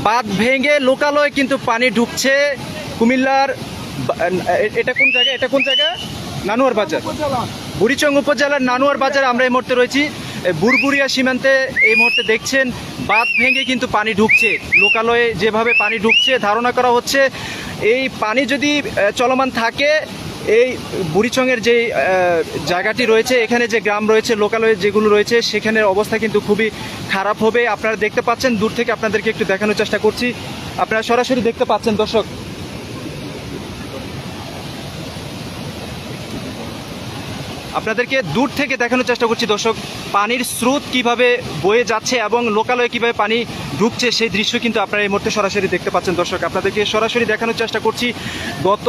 বাঁধ ভেঙে লোকালয়ে কিন্তু পানি ঢুকছে কুমিল্লার। এটা কোন জায়গা? নানুয়ার বাজার, বুড়িচং উপজেলার নানুয়ার বাজারে আমরা এই মুহূর্তে রয়েছি। বুড়বুড়িয়া সীমান্তে এই মুহূর্তে দেখছেন বাঁধ ভেঙে কিন্তু পানি ঢুকছে। লোকালয়ে যেভাবে পানি ঢুকছে, ধারণা করা হচ্ছে এই পানি যদি চলমান থাকে, এই বুড়িচংয়ের যে জায়গাটি রয়েছে, এখানে যে গ্রাম রয়েছে, লোকালয়ে যেগুলো রয়েছে, সেখানের অবস্থা কিন্তু খুবই খারাপ হবে। আপনারা দেখতে পাচ্ছেন, দূর থেকে আপনাদেরকে একটু দেখানোর চেষ্টা করছি। আপনারা সরাসরি দেখতে পাচ্ছেন দর্শক, আপনাদেরকে দূর থেকে দেখানোর চেষ্টা করছি দর্শক, পানির স্রোত কিভাবে বয়ে যাচ্ছে এবং লোকালয়ে কিভাবে পানি ঢুকছে সেই দৃশ্য কিন্তু আপনারা এই মুহূর্তে সরাসরি দেখতে পাচ্ছেন দর্শক। আপনাদেরকে সরাসরি দেখানোর চেষ্টা করছি গত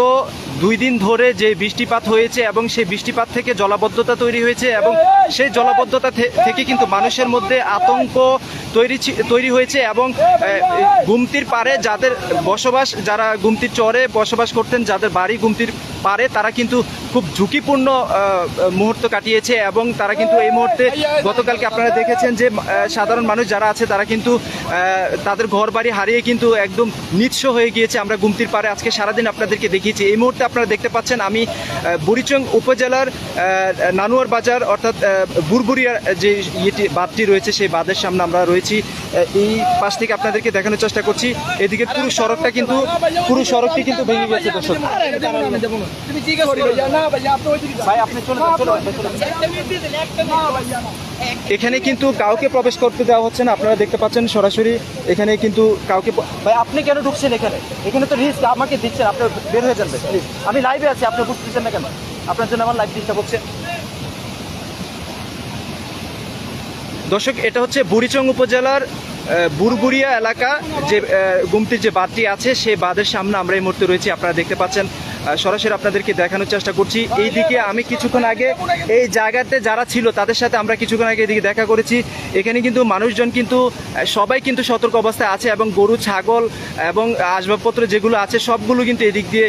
2 দিন ধরে যে বৃষ্টিপাত হয়েছে এবং সেই বৃষ্টিপাত থেকে জলাবদ্ধতা তৈরি হয়েছে এবং সেই জলাবদ্ধতা থেকে কিন্তু মানুষের মধ্যে আতঙ্ক তৈরি হয়েছে এবং গুমতির পারে যাদের বসবাস, যারা গুমতির চরে বসবাস করতেন, যাদের বাড়ি গুমতির পারে, তারা কিন্তু খুব ঝুঁকিপূর্ণ মুহূর্ত কাটিয়েছে এবং তারা কিন্তু এই মুহূর্তে, গতকালকে আপনারা দেখেছেন যে সাধারণ মানুষ যারা আছে তারা কিন্তু তাদের ঘর বাড়ি হারিয়ে কিন্তু একদম নিঃস্ব হয়ে গিয়েছে। আমরা গুমতির পারে আজকে সারাদিন আপনাদেরকে দেখিয়েছি। এই মুহূর্তে আপনারা দেখতে পাচ্ছেন আমি বুড়িচং উপজেলার নানুয়ার বাজার অর্থাৎ বুড়বুড়িয়ার যে বাঁধটি রয়েছে সেই বাঁধের সামনে আমরা রয়েছি। এই পাশ থেকে আপনাদেরকে দেখানোর চেষ্টা করছি। এদিকে পুরো সড়কটি কিন্তু ভেঙে গেছে দর্শক। এখানে কিন্তু কাউকে প্রবেশ করতে দেওয়া হচ্ছে না, আপনারা দেখতে পাচ্ছেন সরাসরি। এখানে কিন্তু কাউকে, ভাই আপনি কেন ঢুকছেন এখানে তো রিস্ক আমাকে দিচ্ছেন, আপনি বের হয়ে যাবেন প্লিজ। আমি লাইভে আছি, আপনি বুঝতেছেন না কেন? আপনার জন্য আমার লাইভ ডিস্টার্ব হচ্ছে দর্শক। এটা হচ্ছে বুড়িচং উপজেলার বুড়বুড়িয়া এলাকা, যে গুমতির যে বাঁধটি আছে সেই বাঁধের সামনে আমরা এই মুহূর্তে রয়েছি। আপনারা দেখতে পাচ্ছেন, সরাসরি আপনাদেরকে দেখানোর চেষ্টা করছি। এইদিকে আমি কিছুক্ষণ আগে এই জায়গাতে যারা ছিল তাদের সাথে আমরা কিছুক্ষণ আগে এদিকে দেখা করেছি। এখানে কিন্তু মানুষজন কিন্তু সবাই কিন্তু সতর্ক অবস্থায় আছে এবং গরু, ছাগল এবং আসবাবপত্র যেগুলো আছে সবগুলো কিন্তু এদিক দিয়ে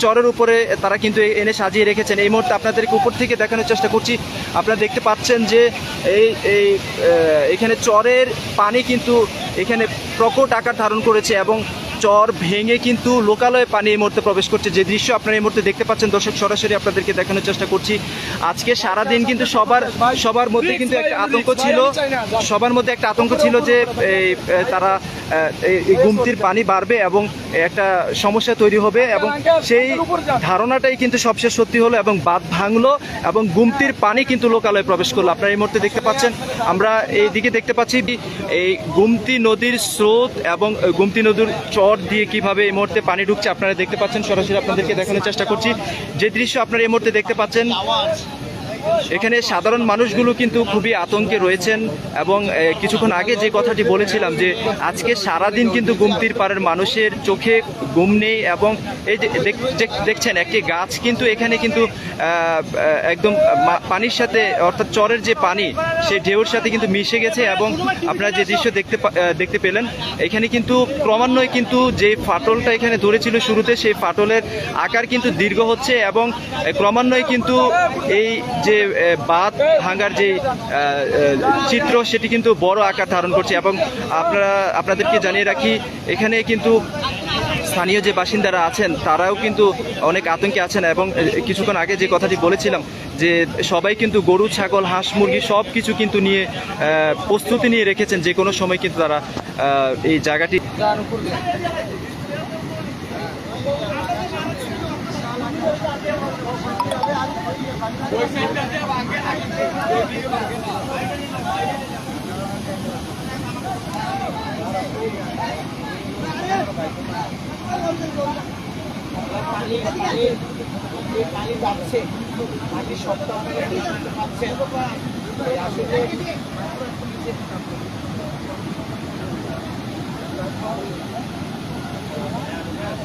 চরের উপরে তারা কিন্তু এনে সাজিয়ে রেখেছেন। এই মুহূর্তে আপনাদেরকে উপর থেকে দেখানোর চেষ্টা করছি। আপনারা দেখতে পাচ্ছেন যে এখানে চরের পানি কিন্তু এখানে প্রকট আকার ধারণ করেছে এবং চর ভেঙে কিন্তু লোকালয়ে পানি এই মুহূর্তে প্রবেশ করছে। যে দৃশ্য আপনারা এই মুহূর্তে দেখতে পাচ্ছেন দর্শক, সরাসরি আপনাদেরকে দেখানোর চেষ্টা করছি। আজকে সারাদিন কিন্তু সবার মধ্যে কিন্তু একটা আতঙ্ক ছিল, যে তারা এই গুমতির পানি বাড়বে এবং একটা সমস্যা তৈরি হবে এবং সেই ধারণাটাই কিন্তু সবশেষ সত্যি হলো এবং বাঁধ ভাঙলো এবং গুমতির পানি কিন্তু লোকালয়ে প্রবেশ করলো। আপনারা এই মুহূর্তে দেখতে পাচ্ছেন, আমরা এই দিকে দেখতে পাচ্ছি এই গুমতি নদীর স্রোত এবং গুমতি নদীর চর দিয়ে কিভাবে এই মুহূর্তে পানি ঢুকছে আপনারা দেখতে পাচ্ছেন। সরাসরি আপনাদেরকে দেখানোর চেষ্টা করছি। যে দৃশ্য আপনারা এই মুহূর্তে দেখতে পাচ্ছেন, এখানে সাধারণ মানুষগুলো কিন্তু খুবই আতঙ্কে রয়েছেন এবং কিছুক্ষণ আগে যে কথাটি বলেছিলাম যে আজকে সারাদিন কিন্তু গুমতির পাড়ের মানুষের চোখে ঘুম নেই এবং এই যে দেখছেন একটি গাছ কিন্তু এখানে কিন্তু একদম পানির সাথে, অর্থাৎ চরের যে পানি সেই ঢেউর সাথে কিন্তু মিশে গেছে এবং আপনারা যে দৃশ্য দেখতে পেলেন, এখানে কিন্তু ক্রমান্বয়ে কিন্তু যে ফাটলটা এখানে ধরেছিল শুরুতে, সেই ফাটলের আকার কিন্তু দীর্ঘ হচ্ছে এবং ক্রমান্বয়ে কিন্তু এই যে বাঁধ ভাঙার যে চিত্র সেটি কিন্তু বড় আকার ধারণ করছে এবং আপনাদেরকে জানিয়ে রাখি, এখানে কিন্তু স্থানীয় যে বাসিন্দারা আছেন তারাও কিন্তু অনেক আতঙ্কে আছেন এবং কিছুক্ষণ আগে যে কথাটি বলেছিলাম যে সবাই কিন্তু গরু, ছাগল, হাঁস, মুরগি সব কিছু কিন্তু নিয়ে প্রস্তুতি নিয়ে রেখেছেন, যে কোনো সময় কিন্তু তারা এই জায়গাটি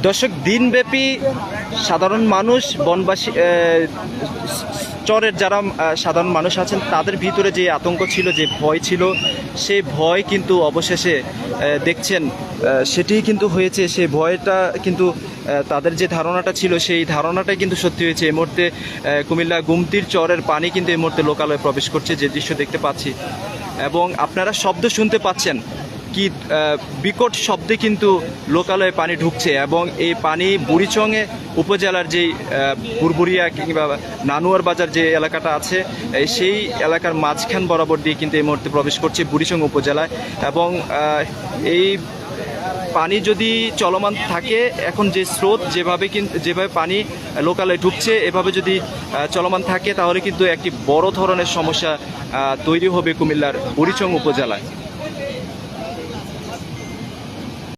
দর্শক, দিনব্যাপী সাধারণ মানুষ, বনবাসী, চরের যারা সাধারণ মানুষ আছেন তাদের ভিতরে যে আতঙ্ক ছিল, যে ভয় ছিল, সেই ভয় কিন্তু অবশেষে দেখছেন সেটিই কিন্তু হয়েছে। সেই ভয়টা কিন্তু তাদের যে ধারণাটা ছিল সেই ধারণাটাই কিন্তু সত্যি হয়েছে। এই মুহূর্তে কুমিল্লা গুমতির চরের পানি কিন্তু এই মুহূর্তে লোকালয়ে প্রবেশ করছে, যে দৃশ্য দেখতে পাচ্ছি এবং আপনারা শব্দ শুনতে পাচ্ছেন। কি বিকট শব্দে কিন্তু লোকালয়ে পানি ঢুকছে এবং এই পানি বুড়িচংয়ে উপজেলার যেই বুরবুরিয়া কিংবা নানুয়ার বাজার যে এলাকাটা আছে সেই এলাকার মাঝখান বরাবর দিয়ে কিন্তু এই মুহূর্তে প্রবেশ করছে বুড়িচং উপজেলায় এবং এই পানি যদি চলমান থাকে, এখন যে স্রোত যেভাবে পানি লোকালয়ে ঢুকছে এভাবে যদি চলমান থাকে তাহলে কিন্তু একটি বড় ধরনের সমস্যা তৈরি হবে কুমিল্লার বুড়িচং উপজেলায়।